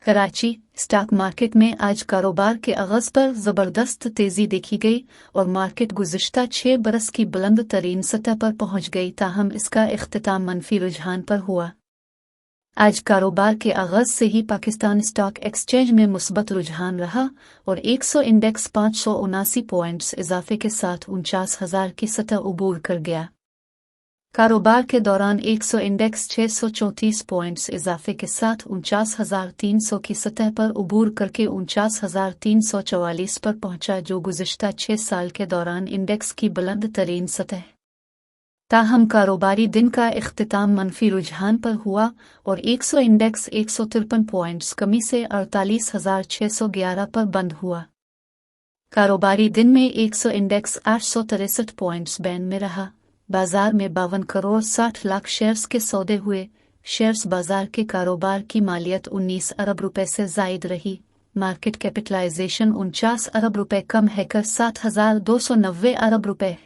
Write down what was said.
Karachi stock market में आज कारोबार के आगाज पर ज़बरदस्त तेज़ी देखी गई और मार्केट गुज़िश्ता 6 बरस की बुलंद तरीन सतह पर पहुंच गई, ताहम इसका इख्तिताम मनफी रुझान पर हुआ। आज कारोबार के आगाज से ही पाकिस्तान स्टॉक एक्सचेंज में मुस्बत रुझान रहा और 100 इंडेक्स 579 पॉइंट्स इजाफे के साथ 49,000 की सतह उबूर कर गया। कारोबार के दौरान 100 इंडेक्स 634 पॉइंट्स इजाफे के साथ 49,300 की सतह पर उबूर करके 49,344 पर पहुंचा, जो गुज़िश्ता 6 साल के दौरान इंडेक्स की बुलंद तरीन सतह। ताहम कारोबारी दिन का इख्तिताम मनफी रुझान पर हुआ और 100 इंडेक्स 153 पॉइंट्स कमी से 48,611 पर बंद हुआ। कारोबारी दिन में 100 इंडेक्स 863 पॉइंट्स बैन में रहा। बाजार में 52 करोड़ 60 लाख शेयर्स के सौदे हुए। शेयर्स बाजार के कारोबार की मालियत 19 अरब रुपए से जायद रही। मार्केट कैपिटलाइजेशन 49 अरब रुपए कम है कर 7,290 अरब रुपए।